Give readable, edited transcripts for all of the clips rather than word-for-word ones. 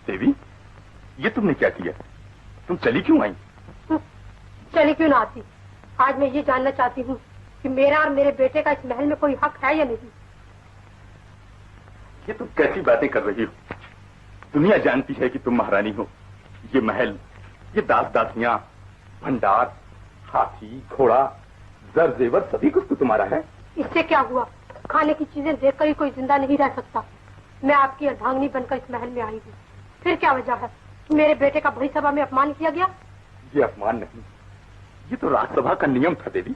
देवी, ये तुमने क्या किया? तुम चली क्यों आई? चली क्यों ना आती? आज मैं ये जानना चाहती हूँ कि मेरा और मेरे बेटे का इस महल में कोई हक है या नहीं। ये तुम कैसी बातें कर रही हो? दुनिया जानती है कि तुम महारानी हो। ये महल, ये दास दासियां, भंडार, हाथी, घोड़ा, जर जेवर सभी कुछ तो तुम्हारा है। इससे क्या हुआ? खाने की चीजें देखकर ही कोई जिंदा नहीं रह सकता। मैं आपकी अर्धांगिनी बनकर इस महल में आई हूँ। फिर क्या वजह है? मेरे बेटे का भरी सभा में अपमान किया गया। ये अपमान नहीं, ये तो राजसभा का नियम था देवी।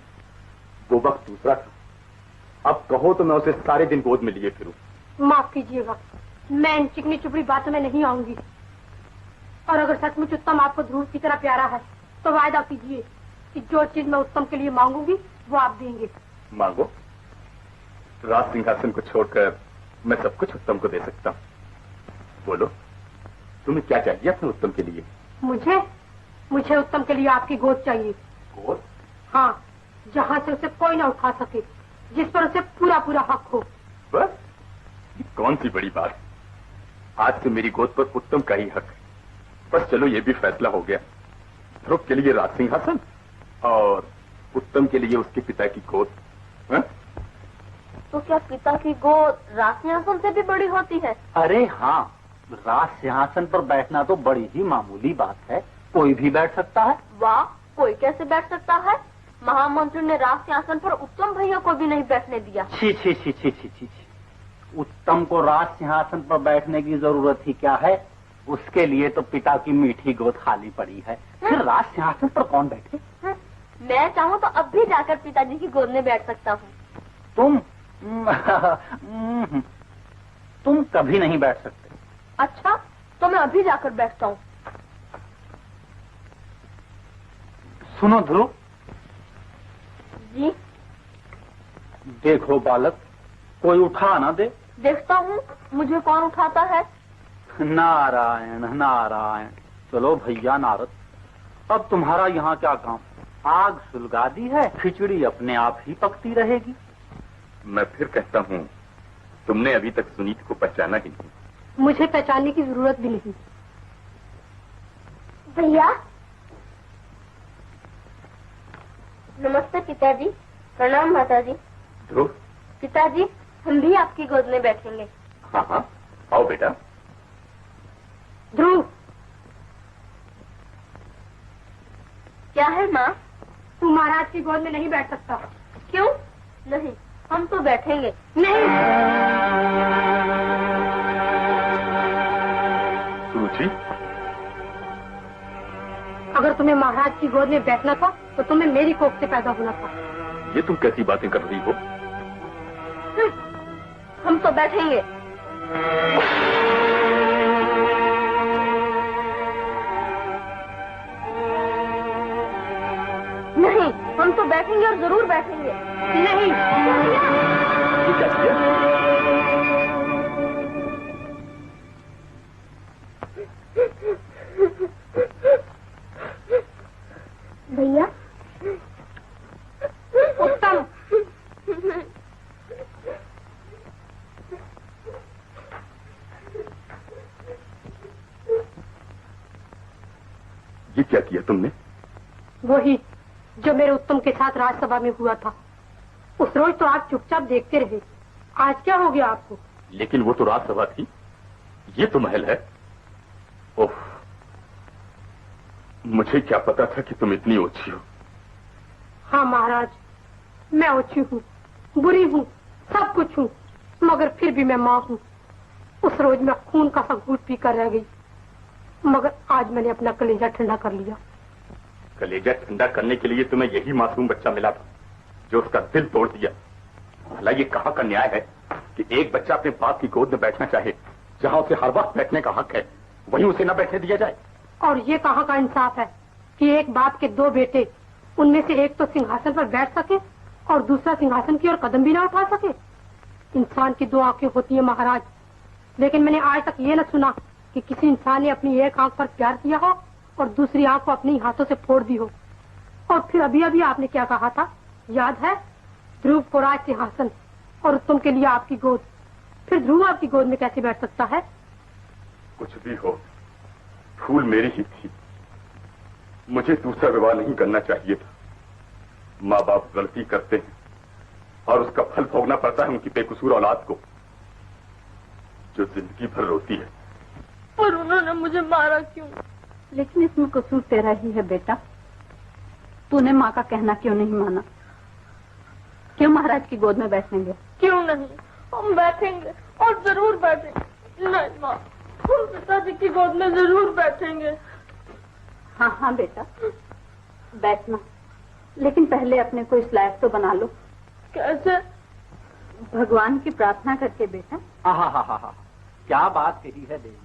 वो वक्त दूसरा था। अब कहो तो मैं उसे सारे दिन गोद में लिए फिरूं। माफ कीजिएगा, मैं इन चिकनी चुपड़ी बातों में नहीं आऊंगी। और अगर सचमुच उत्तम आपको ध्रुव की तरह प्यारा है तो वायदा कीजिए कि जो चीज मैं उत्तम के लिए मांगूंगी वो आप देंगे। मांगो। राज सिंहासन को छोड़कर मैं सब कुछ उत्तम को दे सकता हूँ। बोलो, तुम्हें क्या चाहिए अपने उत्तम के लिए? मुझे उत्तम के लिए आपकी गोद चाहिए। गोद? हाँ, जहाँ से उसे कोई ना उठा सके, जिस पर उसे पूरा पूरा हक हो। बस? ये कौन सी बड़ी बात? आज से मेरी गोद पर उत्तम का ही हक है। बस चलो, ये भी फैसला हो गया। ध्रुव के लिए राज सिंहासन और उत्तम के लिए उसके पिता की गोद। तो क्या पिता की गोद राज सिंहासन से भी बड़ी होती है? अरे हाँ, राज सिंहासन पर बैठना तो बड़ी ही मामूली बात है, कोई भी बैठ सकता है। वाह, कोई कैसे बैठ सकता है? महामंत्री ने राज सिंहासन पर उत्तम भैया को भी नहीं बैठने दिया। छी छी छी छी छी छी। उत्तम को राज सिंहासन पर बैठने की जरूरत ही क्या है? उसके लिए तो पिता की मीठी गोद खाली पड़ी है। फिर राज सिंहासन पर कौन बैठे? मैं चाहूँ तो अब भी जाकर पिताजी की गोद में बैठ सकता हूँ। तुम कभी नहीं बैठ सकते। अच्छा, तो मैं अभी जाकर बैठता हूँ। सुनो ध्रुव जी। देखो बालक, कोई उठा ना दे। देखता हूँ मुझे कौन उठाता है। नारायण नारायण। चलो भैया नारद, अब तुम्हारा यहाँ क्या काम? आग सुलगा दी है, खिचड़ी अपने आप ही पकती रहेगी। मैं फिर कहता हूँ, तुमने अभी तक सुनीति को पहचाना ही नहीं। मुझे पहचानने की जरूरत भी नहीं। भैया नमस्ते। पिताजी प्रणाम। माताजी। ध्रुव, पिताजी हम भी आपकी गोद में बैठेंगे। हाँ हाँ, आओ बेटा। ध्रुव, क्या है माँ? तू महाराज की गोद में नहीं बैठ सकता। क्यों नहीं? हम तो बैठेंगे। नहीं। सुरुचि, अगर तुम्हें महाराज की गोद में बैठना था तो तुम्हें मेरी कोख से पैदा होना था। ये तुम कैसी बातें कर रही हो? हम तो बैठेंगे। नहीं, हम तो बैठेंगे और जरूर बैठेंगे। नहीं। ये क्या किया? भैया उत्तम, ये क्या किया तुमने? वही जो मेरे उत्तम के साथ राजसभा में हुआ था। उस रोज तो आप चुपचाप देखते रहे, आज क्या हो गया आपको? लेकिन वो तो राजसभा थी, ये तो महल है। ओह, मुझे क्या पता था कि तुम इतनी ओछी हो। हाँ महाराज, मैं ओछी हूँ, बुरी हूँ, सब कुछ हूँ, मगर फिर भी मैं माँ हूँ। उस रोज मैं खून का सा घूंट पी कर रह गई, मगर आज मैंने अपना कलेजा ठंडा कर लिया। कलेजा ठंडा करने के लिए तुम्हें यही मासूम बच्चा मिला था जो उसका दिल तोड़ दिया। भला ये कहाँ का न्याय है कि एक बच्चा अपने बाप की गोद में बैठना चाहे, जहाँ उसे हर वक्त बैठने का हक है, वहीं उसे न बैठने दिया जाए। और ये कहाँ का इंसाफ है कि एक बाप के दो बेटे, उनमें से एक तो सिंहासन पर बैठ सके और दूसरा सिंहासन की ओर कदम भी ना उठा सके। इंसान की दो आंखें होती है महाराज, लेकिन मैंने आज तक ये न सुना कि किसी इंसान ने अपनी एक आंख पर प्यार किया हो और दूसरी आंख को अपने हाथों से फोड़ दी हो। और फिर अभी अभी आपने क्या कहा था, याद है? ध्रुव को राज सिंहासन और उत्तम के लिए आपकी गोद। फिर ध्रुव आपकी गोद में कैसे बैठ सकता है? कुछ भी हो, तुम महारानी हो, तुम राज सिंहासन पर बैठना ही बैठना है। भूल मेरी ही थी। मुझे दूसरा विवाह नहीं करना चाहिए था। माँ बाप गलती करते हैं और उसका फल भोगना पड़ता है उनकी बेकसूर औलाद को, जो जिंदगी भर रोती है। पर उन्होंने मुझे मारा क्यों? लेकिन इसमें कसूर तेरा ही है बेटा। तूने माँ का कहना क्यों नहीं माना? क्यों महाराज की गोद में बैठेंगे? क्यों नहीं, हम बैठेंगे और जरूर बैठेंगे। नहीं माँ, हम पिताजी की गोद में जरूर बैठेंगे। हाँ हाँ बेटा, बैठना, लेकिन पहले अपने को इस लायक तो बना लो। कैसे? भगवान की प्रार्थना करके बेटा। हा, क्या बात कही है देवी।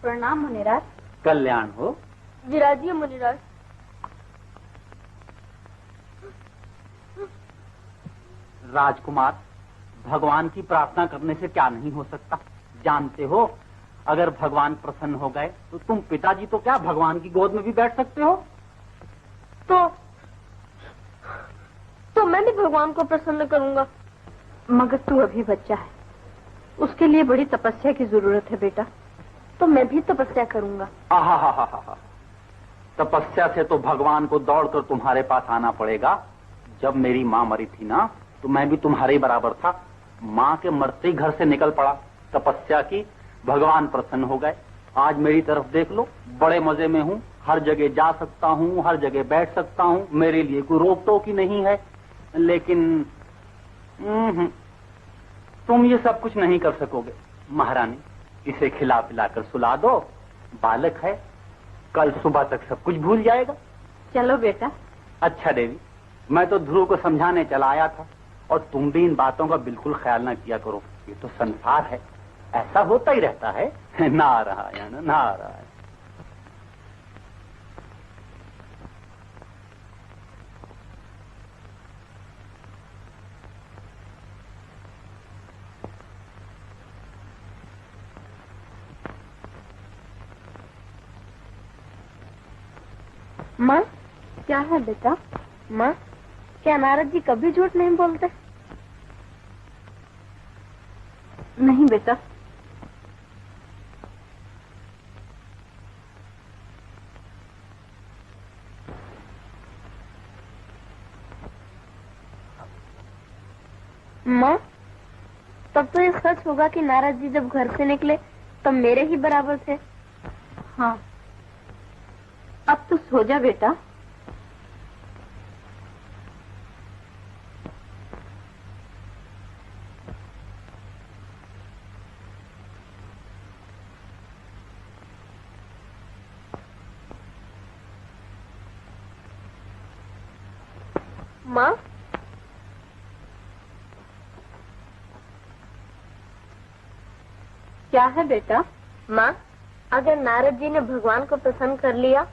प्रणाम मुनिराज। कल्याण हो। विराजिए मुनिराज। राजकुमार, भगवान की प्रार्थना करने से क्या नहीं हो सकता? जानते हो, अगर भगवान प्रसन्न हो गए तो तुम पिताजी तो क्या भगवान की गोद में भी बैठ सकते हो। तो मैं भी भगवान को प्रसन्न करूंगा। मगर तू अभी बच्चा है, उसके लिए बड़ी तपस्या की जरूरत है बेटा। तो मैं भी तपस्या करूंगा। हा। तपस्या से तो भगवान को दौड़कर तुम्हारे पास आना पड़ेगा। जब मेरी माँ मरी थी ना, तो मैं भी तुम्हारे बराबर था। माँ के मरते ही घर से निकल पड़ा, तपस्या की, भगवान प्रसन्न हो गए। आज मेरी तरफ देख लो, बड़े मजे में हूँ, हर जगह जा सकता हूँ, हर जगह बैठ सकता हूँ, मेरे लिए कोई रोक टोक ही नहीं है। लेकिन तुम ये सब कुछ नहीं कर सकोगे। महारानी, इसे खिला पिलाकर सुला दो, बालक है, कल सुबह तक सब कुछ भूल जाएगा। चलो बेटा। अच्छा देवी, मैं तो ध्रुव को समझाने चला आया था, और तुम भी इन बातों का बिल्कुल ख्याल ना किया करो। ये तो संसार है, ऐसा होता ही रहता है। नारायण नारायण। माँ, क्या है बेटा? माँ, क्या नारद जी कभी झूठ नहीं बोलते? नहीं बेटा। माँ, तब तो ये सच होगा कि नारद जी जब घर से निकले तब मेरे ही बराबर थे। हाँ, अब तो सो जा बेटा। माँ, क्या है बेटा? माँ, अगर नारद जी ने भगवान को प्रसन्न कर लिया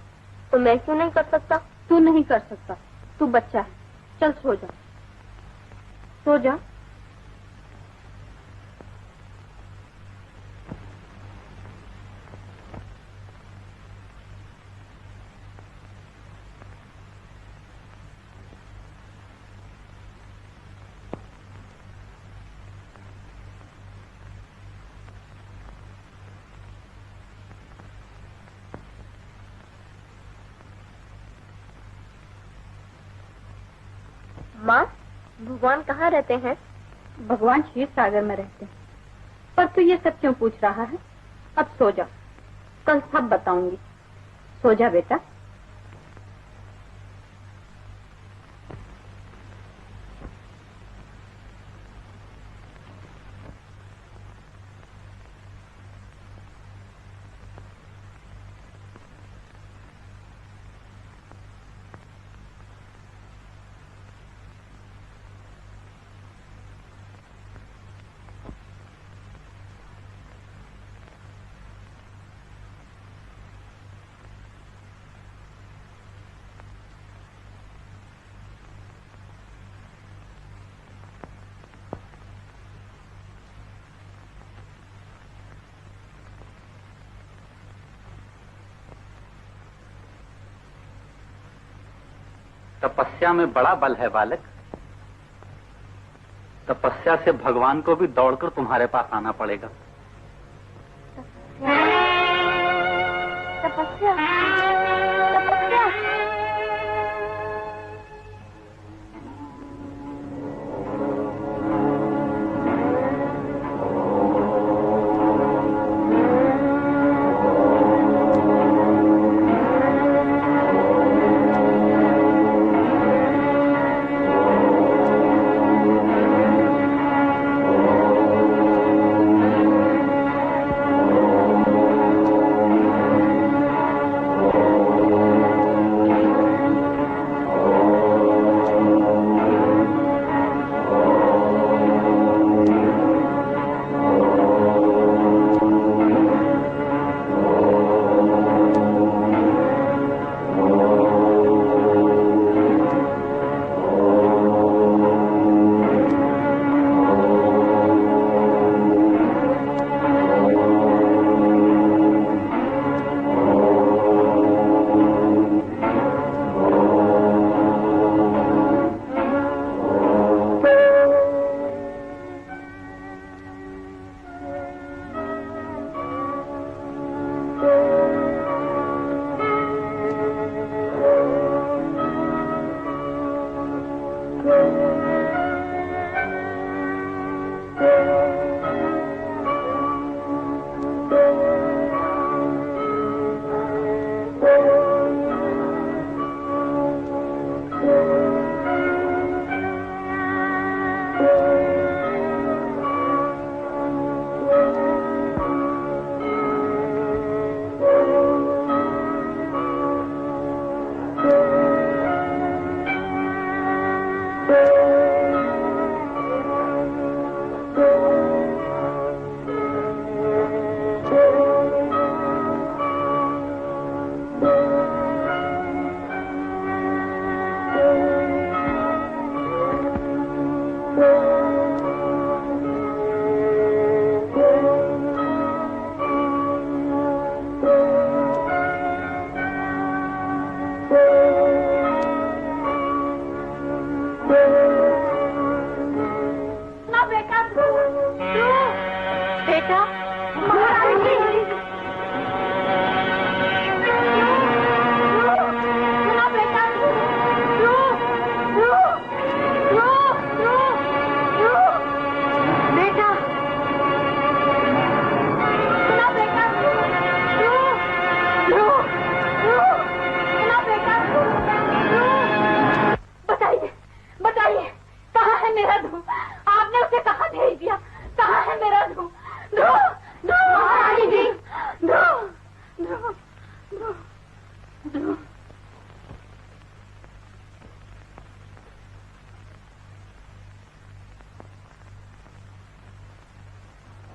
तो मैं क्यों नहीं कर सकता? तू नहीं कर सकता, तू बच्चा है। चल सो जा, सो जा। माँ, भगवान कहाँ रहते हैं? भगवान क्षीर सागर में रहते हैं। पर तू ये सब क्यों पूछ रहा है? अब सो जा, कल सब बताऊंगी। सो जा बेटा। तपस्या में बड़ा बल है बालक। तपस्या से भगवान को भी दौड़कर तुम्हारे पास आना पड़ेगा। तपस्या तपस्या।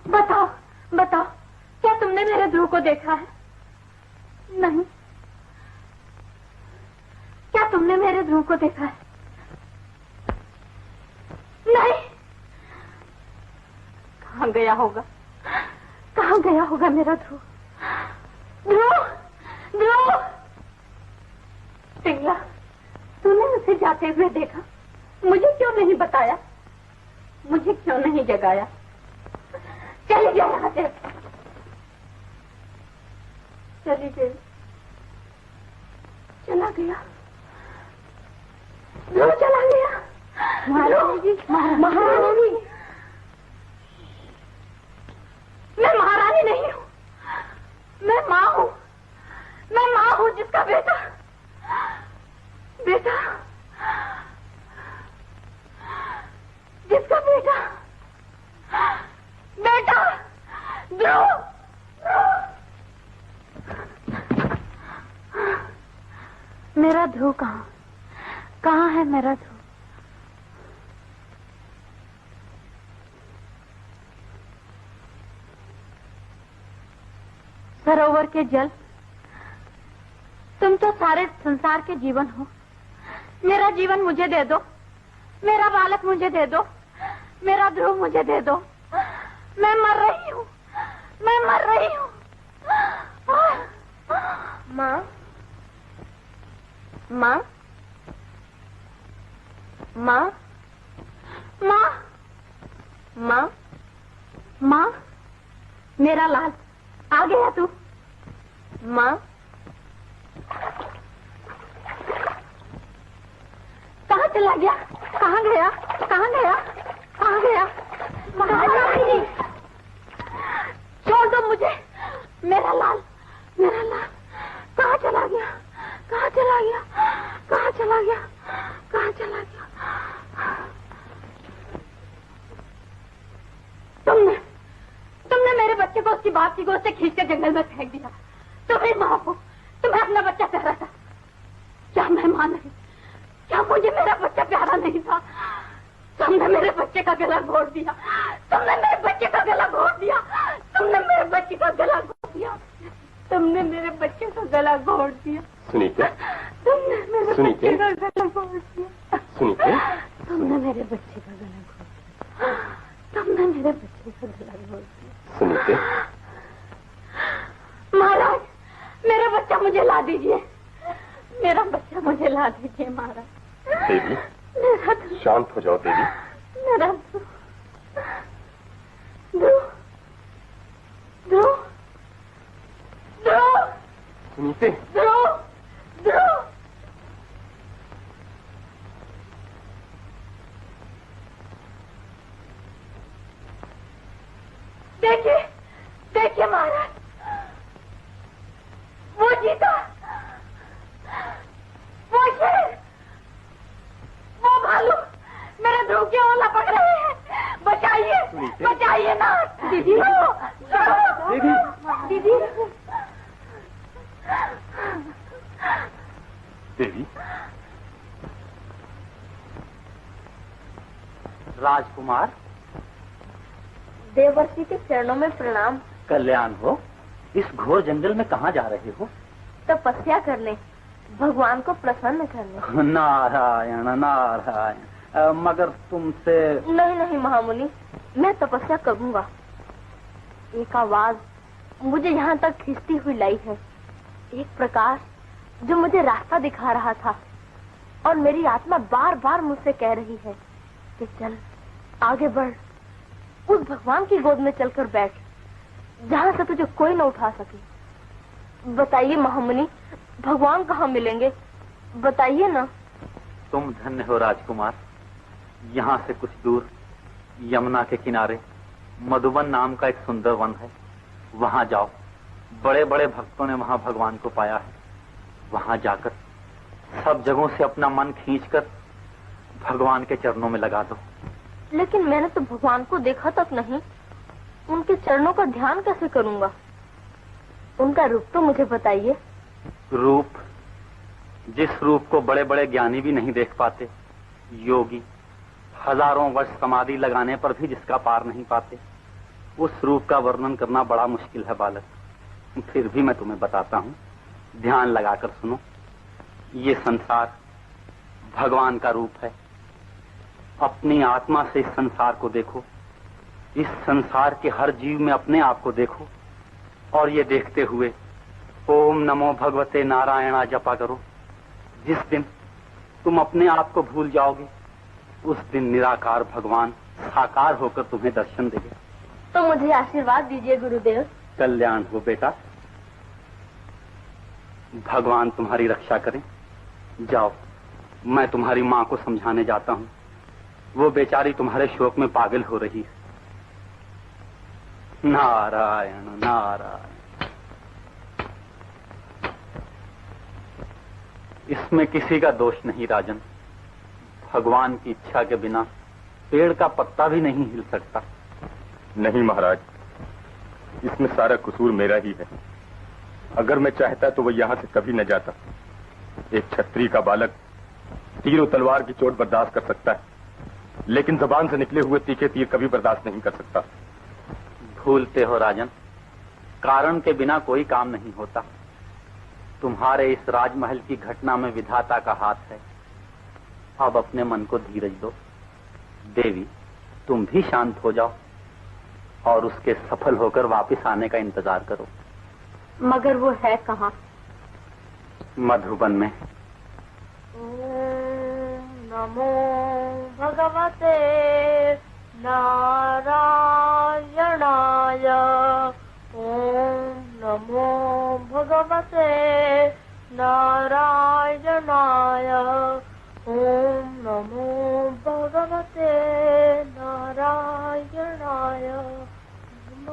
बताओ बताओ, क्या तुमने मेरे ध्रुव को देखा है? नहीं। क्या तुमने मेरे ध्रुव को देखा है? नहीं। कहाँ गया होगा, कहाँ गया होगा मेरा ध्रुव? ध्रुव, ध्रुव! पिंगला, तूने उसे जाते हुए देखा, मुझे क्यों नहीं बताया? मुझे क्यों नहीं जगाया? चली गया यहाँ से, चली गई, चला गया, ध्रुव चला गया। महारानी जी, महारानी, मैं महारानी नहीं हूँ, मैं माँ हूँ, मैं माँ हूँ जिसका बेटा बेटा जिसका बेटा बेटा ध्रुव। मेरा ध्रुव कहाँ, कहाँ है मेरा ध्रुव? सरोवर के जल, तुम तो सारे संसार के जीवन हो। मेरा जीवन मुझे दे दो, मेरा बालक मुझे दे दो, मेरा ध्रुव मुझे दे दो। मैं मर रही हूँ, मैं मर रही हूँ। माँ, माँ, माँ, माँ, माँ, माँ, मेरा लाल, आ गया तू? माँ, चला गया? कहाँ गया? कहाँ गया? कहाँ गया? कहाँ गया? छोड़ दो मुझे, मेरा लाल, मेरा लाल कहाँ चला गया? कहाँ चला गया? कहाँ चला गया? कहाँ चला गया? तुमने मेरे बच्चे को उसकी बाप की गोद से खींचकर जंगल में फेंक दिया। तुम्हें माँ हो, तुम्हें अपना बच्चा प्यारा था। क्या मैं मां नहीं? क्या मुझे मेरा बच्चा प्यारा नहीं था? तुमने मेरे बच्चे का गला घोट दिया। तुमने मेरे बच्चे का गला घोट दिया। तुमने मेरे बच्चे का गला घोट दिया। तुमने मेरे बच्चे का गला घोट दिया। सुनीते, तुमने मेरे सुनीते, बच्चे का गला घोट दिया। सुनीते, तुमने मेरे बच्चे का गला घोट दिया। तुमने मेरे बच्चे का गला घोट दिया। सुनीते, महाराज, मेरा बच्चा मुझे ला दीजिए। मेरा बच्चा मुझे ला दीजिए महाराज। देवी, मेरा शांत हो जाओ देवी। मेरा ध्रुव, ध्रुव, ध्रुव, सुनीते, ध्रुव, ध्रुव। देखिए, देखिए महाराज, वो जीता, वो शेर, वो भालू मेरे ध्रुव की ओर लपक रहे हैं। बचाइए, बचाइए ना दीदी। दीदी, दीदी, देवी, राजकुमार, देवर्षि के चरणों में प्रणाम। कल्याण हो। इस घोर जंगल में कहाँ जा रहे हो? तपस्या करने, भगवान को प्रसन्न करने। नारायण नारायण। मगर तुमसे नहीं नहीं महामुनि, मैं तपस्या करूंगा। एक आवाज मुझे यहाँ तक खींचती हुई लाई है, एक प्रकाश जो मुझे रास्ता दिखा रहा था, और मेरी आत्मा बार बार मुझसे कह रही है कि चल आगे बढ़, उस भगवान की गोद में चलकर बैठ जहाँ से तुझे कोई न उठा सके। बताइए महामुनि, भगवान कहाँ मिलेंगे? बताइए ना। तुम धन्य हो राजकुमार। यहाँ से कुछ दूर यमुना के किनारे मधुबन नाम का एक सुंदर वन है, वहाँ जाओ। बड़े बड़े भक्तों ने वहाँ भगवान को पाया है। वहाँ जाकर सब जगहों से अपना मन खींचकर भगवान के चरणों में लगा दो। लेकिन मैंने तो भगवान को देखा तक नहीं, उनके चरणों का ध्यान कैसे करूंगा? उनका रूप तो मुझे बताइए। रूप? जिस रूप को बड़े बड़े ज्ञानी भी नहीं देख पाते, योगी हजारों वर्ष समाधि लगाने पर भी जिसका पार नहीं पाते, उस रूप का वर्णन करना बड़ा मुश्किल है बालक। फिर भी मैं तुम्हें बताता हूँ, ध्यान लगाकर सुनो। ये संसार भगवान का रूप है। अपनी आत्मा से इस संसार को देखो, इस संसार के हर जीव में अपने आप को देखो, और ये देखते हुए ओम नमो भगवते नारायणा जपा करो। जिस दिन तुम अपने आप को भूल जाओगे, उस दिन निराकार भगवान साकार होकर तुम्हें दर्शन देंगे। तो मुझे आशीर्वाद दीजिए गुरुदेव। कल्याण हो बेटा, भगवान तुम्हारी रक्षा करें। जाओ, मैं तुम्हारी माँ को समझाने जाता हूँ। वो बेचारी तुम्हारे शोक में पागल हो रही है। नारायण नारायण। इसमें किसी का दोष नहीं राजन। भगवान की इच्छा के बिना पेड़ का पत्ता भी नहीं हिल सकता। नहीं महाराज, इसमें सारा कसूर मेरा ही है। अगर मैं चाहता तो वो यहाँ से कभी न जाता। एक क्षत्रिय का बालक तीर तलवार की चोट बर्दाश्त कर सकता है, लेकिन जबान से निकले हुए तीखे तीर कभी बर्दाश्त नहीं कर सकता। भूलते हो राजन, कारण के बिना कोई काम नहीं होता। तुम्हारे इस राजमहल की घटना में विधाता का हाथ है। अब अपने मन को धीरज दो। देवी, तुम भी शांत हो जाओ और उसके सफल होकर वापस आने का इंतजार करो। मगर वो है कहाँ? मधुबन में। नमो भगवते नारायणाय। ओम नमो भगवते नारायणाय। ओम नमो